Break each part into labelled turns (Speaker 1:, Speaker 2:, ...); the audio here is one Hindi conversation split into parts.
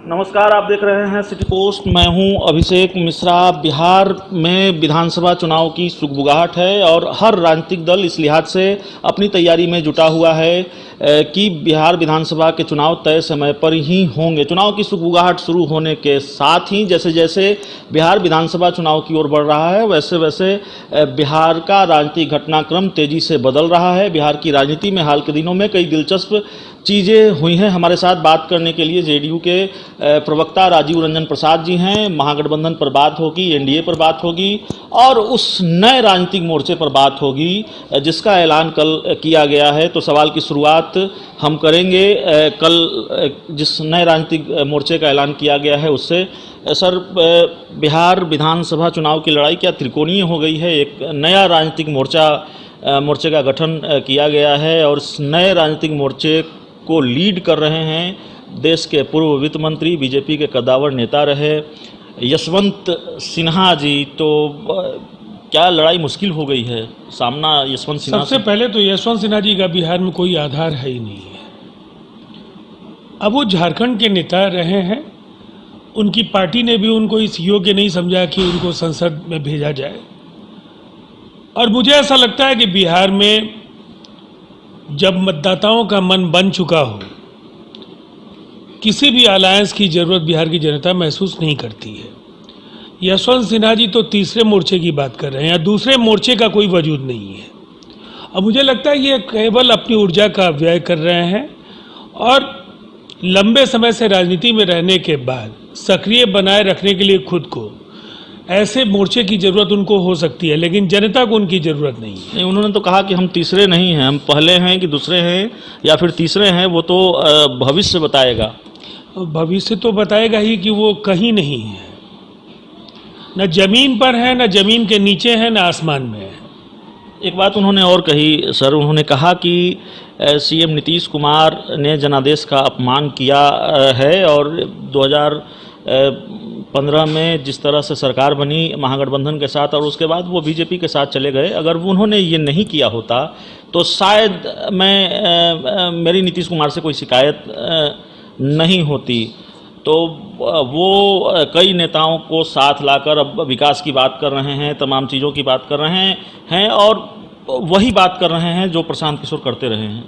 Speaker 1: नमस्कार, आप देख रहे हैं सिटी पोस्ट। मैं हूं अभिषेक मिश्रा। बिहार में विधानसभा चुनाव की सुगबुगाहट है और हर राजनीतिक दल इस लिहाज से अपनी तैयारी में जुटा हुआ है कि बिहार विधानसभा के चुनाव तय समय पर ही होंगे। चुनाव की सुगबुगाहट शुरू होने के साथ ही जैसे जैसे बिहार विधानसभा चुनाव की ओर बढ़ रहा है वैसे वैसे बिहार का राजनीतिक घटनाक्रम तेजी से बदल रहा है। बिहार की राजनीति में हाल के दिनों में कई दिलचस्प चीज़ें हुई हैं। हमारे साथ बात करने के लिए जेडीयू के प्रवक्ता राजीव रंजन प्रसाद जी हैं। महागठबंधन पर बात होगी, एनडीए पर बात होगी और उस नए राजनीतिक मोर्चे पर बात होगी जिसका ऐलान कल किया गया है। तो सवाल की शुरुआत हम करेंगे कल जिस नए राजनीतिक मोर्चे का ऐलान किया गया है उससे। सर, बिहार विधानसभा चुनाव की लड़ाई क्या त्रिकोणीय हो गई है? एक नया राजनीतिक मोर्चे का गठन किया गया है और इस नए राजनीतिक मोर्चे को लीड कर रहे हैं देश के पूर्व वित्त मंत्री, बीजेपी के कद्दावर नेता रहे यशवंत सिन्हा जी। तो क्या लड़ाई मुश्किल हो गई है सामना यशवंत सिन्हा?
Speaker 2: सबसे पहले तो यशवंत सिन्हा जी का बिहार में कोई आधार है ही नहीं है। अब वो झारखंड के नेता रहे हैं, उनकी पार्टी ने भी उनको इस योग्य नहीं समझा कि उनको संसद में भेजा जाए। और मुझे ऐसा लगता है कि बिहार में जब मतदाताओं का मन बन चुका हो, किसी भी अलायंस की जरूरत बिहार की जनता महसूस नहीं करती है। यशवंत सिन्हा जी तो तीसरे मोर्चे की बात कर रहे हैं या दूसरे मोर्चे का कोई वजूद नहीं है। अब मुझे लगता है ये केवल अपनी ऊर्जा का व्यय कर रहे हैं और लंबे समय से राजनीति में रहने के बाद सक्रिय बनाए रखने के लिए खुद को ऐसे मोर्चे की जरूरत उनको हो सकती है, लेकिन जनता को उनकी जरूरत नहीं है।
Speaker 1: उन्होंने तो कहा कि हम तीसरे नहीं हैं, हम पहले हैं कि दूसरे हैं या फिर तीसरे हैं, वो तो भविष्य बताएगा।
Speaker 2: भविष्य तो बताएगा ही कि वो कहीं नहीं है, न जमीन पर है, न जमीन के नीचे है, न आसमान में है।
Speaker 1: एक बात उन्होंने और कही सर, उन्होंने कहा कि सीएम नीतीश कुमार ने जनादेश का अपमान किया है और 2015 में जिस तरह से सरकार बनी महागठबंधन के साथ और उसके बाद वो बीजेपी के साथ चले गए, अगर उन्होंने ये नहीं किया होता तो शायद मेरी नीतीश कुमार से कोई शिकायत नहीं होती। तो वो कई नेताओं को साथ लाकर अब विकास की बात कर रहे हैं, तमाम चीज़ों की बात कर रहे हैं और वही बात कर रहे हैं जो प्रशांत किशोर करते रहे हैं।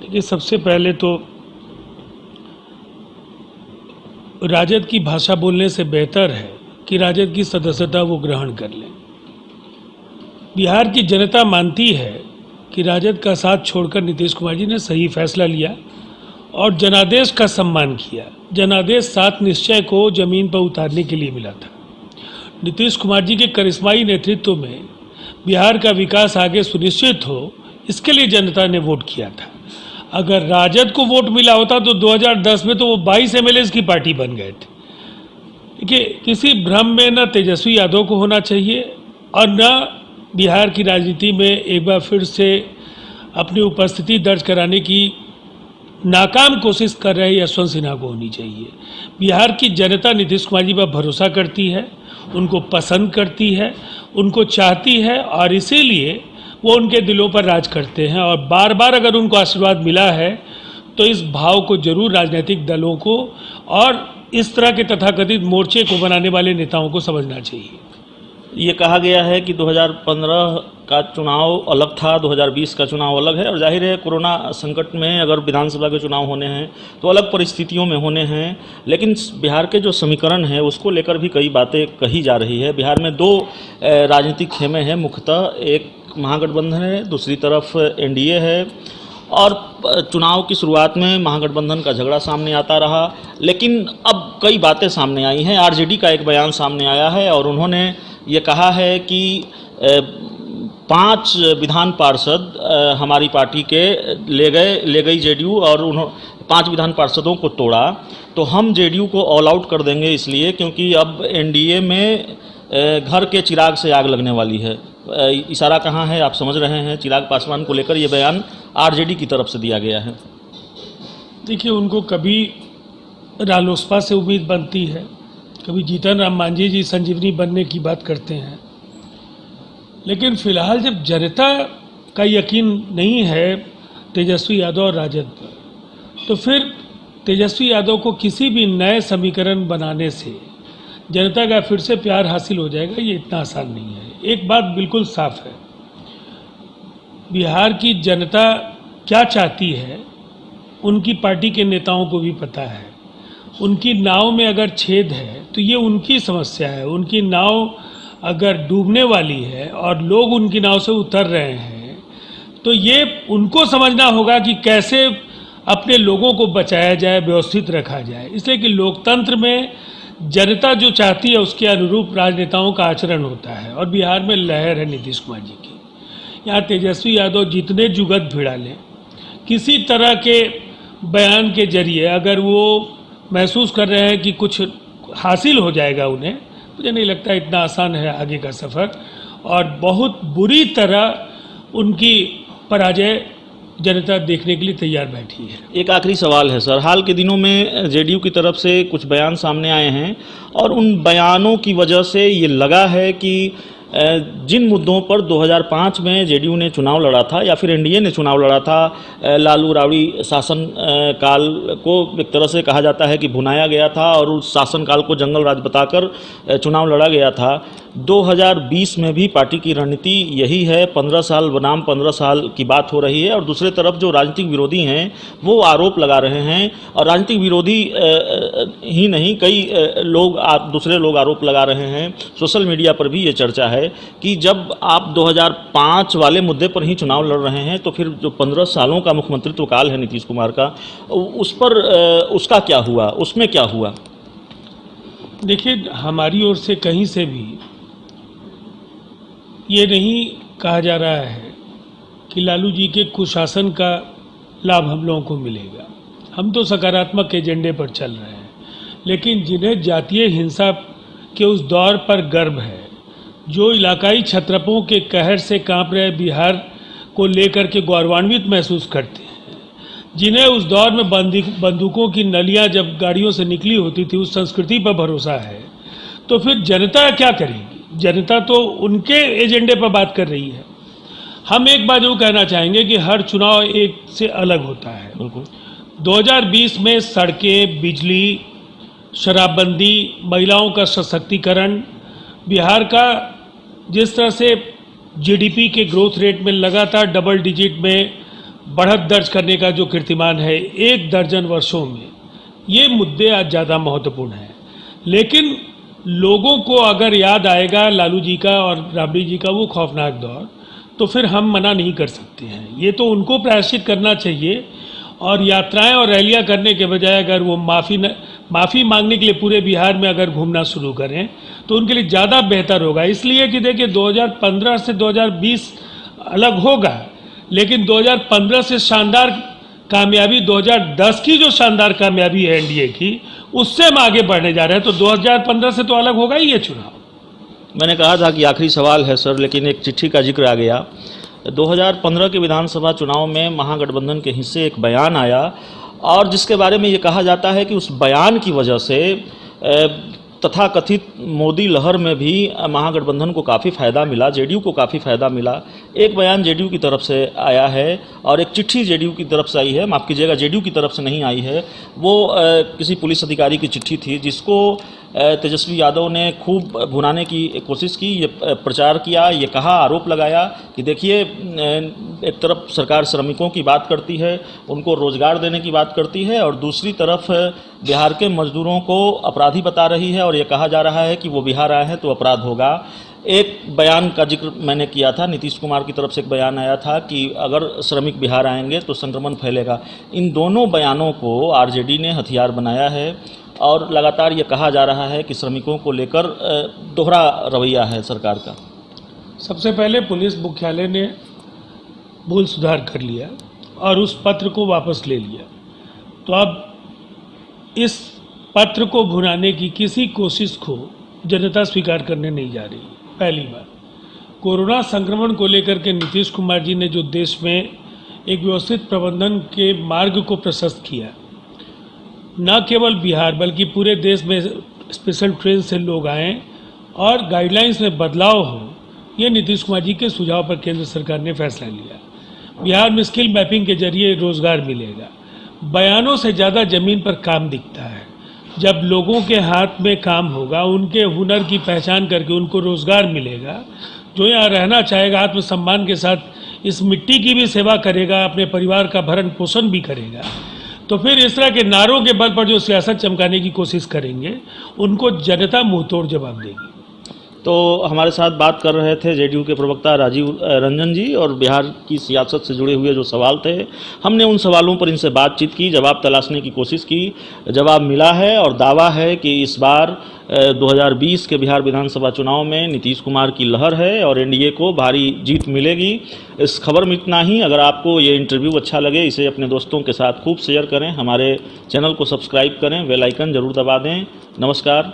Speaker 2: देखिए, सबसे पहले तो राजद की भाषा बोलने से बेहतर है कि राजद की सदस्यता वो ग्रहण कर लें। बिहार की जनता मानती है कि राजद का साथ छोड़कर नीतीश कुमार जी ने सही फैसला लिया और जनादेश का सम्मान किया। जनादेश 7 निश्चय को जमीन पर उतारने के लिए मिला था। नीतीश कुमार जी के करिश्माई नेतृत्व में बिहार का विकास आगे सुनिश्चित हो, इसके लिए जनता ने वोट किया था। अगर राजद को वोट मिला होता तो 2010 में तो वो 22 एमएलए की पार्टी बन गए थे। देखिए, किसी भ्रम में न तेजस्वी यादव को होना चाहिए और न बिहार की राजनीति में एक बार फिर से अपनी उपस्थिति दर्ज कराने की नाकाम कोशिश कर रहे यशवंत सिन्हा को होनी चाहिए। बिहार की जनता नीतीश कुमार जी पर भरोसा करती है, उनको पसंद करती है, उनको चाहती है और इसीलिए वो उनके दिलों पर राज करते हैं। और बार बार अगर उनको आशीर्वाद मिला है तो इस भाव को जरूर राजनीतिक दलों को और इस तरह के तथाकथित मोर्चे को बनाने वाले नेताओं को समझना चाहिए।
Speaker 1: ये कहा गया है कि 2015 का चुनाव अलग था, 2020 का चुनाव अलग है और जाहिर है कोरोना संकट में अगर विधानसभा के चुनाव होने हैं तो अलग परिस्थितियों में होने हैं। लेकिन बिहार के जो समीकरण है उसको लेकर भी कई बातें कही जा रही है। बिहार में 2 राजनीतिक खेमे हैं मुख्यतः, एक महागठबंधन है, दूसरी तरफ एनडीए है और चुनाव की शुरुआत में महागठबंधन का झगड़ा सामने आता रहा, लेकिन अब कई बातें सामने आई हैं। आरजेडी का एक बयान सामने आया है और उन्होंने ये कहा है कि 5 विधान पार्षद हमारी पार्टी के ले गई जेडीयू और उन्होंने 5 विधान पार्षदों को तोड़ा, तो हम जेडीयू को ऑल आउट कर देंगे इसलिए क्योंकि अब एनडीए में घर के चिराग से आग लगने वाली है। इशारा कहाँ है आप समझ रहे हैं? चिराग पासवान को लेकर ये बयान आरजेडी की तरफ से दिया गया है।
Speaker 2: देखिए, उनको कभी रालोसपा से उम्मीद बनती है, कभी जीतन राम मांझी जी संजीवनी बनने की बात करते हैं, लेकिन फिलहाल जब जनता का यकीन नहीं है तेजस्वी यादव और राजद पर, तो फिर तेजस्वी यादव को किसी भी नए समीकरण बनाने से जनता का फिर से प्यार हासिल हो जाएगा, ये इतना आसान नहीं है। एक बात बिल्कुल साफ है, बिहार की जनता क्या चाहती है उनकी पार्टी के नेताओं को भी पता है। उनकी नाव में अगर छेद है तो ये उनकी समस्या है। उनकी नाव अगर डूबने वाली है और लोग उनकी नाव से उतर रहे हैं तो ये उनको समझना होगा कि कैसे अपने लोगों को बचाया जाए, व्यवस्थित रखा जाए। इसलिए कि लोकतंत्र में जनता जो चाहती है उसके अनुरूप राजनेताओं का आचरण होता है, और बिहार में लहर है नीतीश कुमार जी की। यहाँ तेजस्वी यादव जितने जुगत भिड़ा लें, किसी तरह के बयान के जरिए अगर वो महसूस कर रहे हैं कि कुछ हासिल हो जाएगा उन्हें, मुझे नहीं लगता इतना आसान है आगे का सफ़र, और बहुत बुरी तरह उनकी पराजय जनता देखने के लिए तैयार बैठी है।
Speaker 1: एक आखिरी सवाल है सर, हाल के दिनों में जेडीयू की तरफ से कुछ बयान सामने आए हैं और उन बयानों की वजह से ये लगा है कि जिन मुद्दों पर 2005 में जेडीयू ने चुनाव लड़ा था या फिर एनडीए ने चुनाव लड़ा था, लालू राबड़ी शासन काल को एक तरह से कहा जाता है कि भुनाया गया था और उस शासनकाल को जंगल राज बताकर चुनाव लड़ा गया था। 2020 में भी पार्टी की रणनीति यही है, 15 साल बनाम 15 साल की बात हो रही है, और दूसरे तरफ जो राजनीतिक विरोधी हैं वो आरोप लगा रहे हैं, और राजनीतिक विरोधी ही नहीं कई लोग दूसरे लोग आरोप लगा रहे हैं। सोशल मीडिया पर भी ये चर्चा है कि जब आप 2005 वाले मुद्दे पर ही चुनाव लड़ रहे हैं तो फिर जो 15 सालों का मुख्यमंत्रित्व काल है नीतीश कुमार का, उस पर उसका क्या हुआ, उसमें क्या हुआ?
Speaker 2: देखिए, हमारी ओर से कहीं से भी ये नहीं कहा जा रहा है कि लालू जी के कुशासन का लाभ हम लोगों को मिलेगा। हम तो सकारात्मक एजेंडे पर चल रहे हैं, लेकिन जिन्हें जातीय हिंसा के उस दौर पर गर्व है, जो इलाकाई छत्रपों के कहर से कांप रहे बिहार को लेकर के गौरवान्वित महसूस करते हैं, जिन्हें उस दौर में बंदूकों की नलियां जब गाड़ियों से निकली होती थी उस संस्कृति पर भरोसा है, तो फिर जनता क्या करेगी? जनता तो उनके एजेंडे पर बात कर रही है। हम एक बात जो कहना चाहेंगे कि हर चुनाव एक से अलग होता है। 2020 में सड़कें, बिजली, शराबबंदी, महिलाओं का सशक्तिकरण, बिहार का जिस तरह से जीडीपी के ग्रोथ रेट में लगातार डबल डिजिट में बढ़त दर्ज करने का जो कीर्तिमान है 1 दर्जन वर्षों में, ये मुद्दे आज ज़्यादा महत्वपूर्ण हैं। लेकिन लोगों को अगर याद आएगा लालू जी का और राबड़ी जी का वो खौफनाक दौर, तो फिर हम मना नहीं कर सकते हैं। ये तो उनको प्रायश्चित करना चाहिए, और यात्राएं और रैलियां करने के बजाय अगर वो माफ़ी मांगने के लिए पूरे बिहार में अगर घूमना शुरू करें तो उनके लिए ज़्यादा बेहतर होगा। इसलिए कि देखिए 2015 से 2020 अलग होगा, लेकिन 2015 से शानदार कामयाबी, 2010 की जो शानदार कामयाबी है एनडीए की, उससे हम आगे बढ़ने जा रहे हैं। तो 2015 से तो अलग होगा ही ये चुनाव।
Speaker 1: मैंने कहा था कि आखिरी सवाल है सर, लेकिन एक चिट्ठी का जिक्र आ गया। 2015 के विधानसभा चुनाव में महागठबंधन के हिस्से एक बयान आया, और जिसके बारे में ये कहा जाता है कि उस बयान की वजह से तथाकथित मोदी लहर में भी महागठबंधन को काफ़ी फ़ायदा मिला, जेडीयू को काफ़ी फ़ायदा मिला। एक बयान जेडीयू की तरफ से आया है और एक चिट्ठी जेडीयू की तरफ से आई है, माफ़ कीजिएगा जेडीयू की तरफ से नहीं आई है, वो किसी पुलिस अधिकारी की चिट्ठी थी जिसको तेजस्वी यादव ने खूब भुनाने की कोशिश की, ये प्रचार किया, ये कहा, आरोप लगाया कि देखिए एक तरफ सरकार श्रमिकों की बात करती है, उनको रोज़गार देने की बात करती है, और दूसरी तरफ बिहार के मजदूरों को अपराधी बता रही है, और ये कहा जा रहा है कि वो बिहार आए हैं तो अपराध होगा। एक बयान का जिक्र मैंने किया था, नीतीश कुमार की तरफ से एक बयान आया था कि अगर श्रमिक बिहार आएंगे तो संक्रमण फैलेगा। इन दोनों बयानों को आरजेडी ने हथियार बनाया है, और लगातार ये कहा जा रहा है कि श्रमिकों को लेकर दोहरा रवैया है सरकार का।
Speaker 2: सबसे पहले पुलिस मुख्यालय ने भूल सुधार कर लिया और उस पत्र को वापस ले लिया, तो अब इस पत्र को भुनाने की किसी कोशिश को जनता स्वीकार करने नहीं जा रही। पहली बात, कोरोना संक्रमण को लेकर के नीतीश कुमार जी ने जो देश में एक व्यवस्थित प्रबंधन के मार्ग को प्रशस्त किया, न केवल बिहार बल्कि पूरे देश में स्पेशल ट्रेन से लोग आएँ और गाइडलाइंस में बदलाव हो, ये नीतीश कुमार जी के सुझाव पर केंद्र सरकार ने फैसला लिया। बिहार में स्किल मैपिंग के जरिए रोजगार मिलेगा, बयानों से ज़्यादा ज़मीन पर काम दिखता है। जब लोगों के हाथ में काम होगा, उनके हुनर की पहचान करके उनको रोज़गार मिलेगा, जो यहाँ रहना चाहेगा आत्मसम्मान के साथ इस मिट्टी की भी सेवा करेगा, अपने परिवार का भरण पोषण भी करेगा, तो फिर इस तरह के नारों के बल पर जो सियासत चमकाने की कोशिश करेंगे, उनको जनता मुंहतोड़ जवाब देगी।
Speaker 1: तो हमारे साथ बात कर रहे थे जेडीयू के प्रवक्ता राजीव रंजन जी, और बिहार की सियासत से जुड़े हुए जो सवाल थे, हमने उन सवालों पर इनसे बातचीत की, जवाब तलाशने की कोशिश की, जवाब मिला है और दावा है कि इस बार 2020 के बिहार विधानसभा चुनाव में नीतीश कुमार की लहर है और एनडीए को भारी जीत मिलेगी। इस खबर में इतना ही। अगर आपको ये इंटरव्यू अच्छा लगे, इसे अपने दोस्तों के साथ खूब शेयर करें, हमारे चैनल को सब्सक्राइब करें, बेल आइकन जरूर दबा दें। नमस्कार।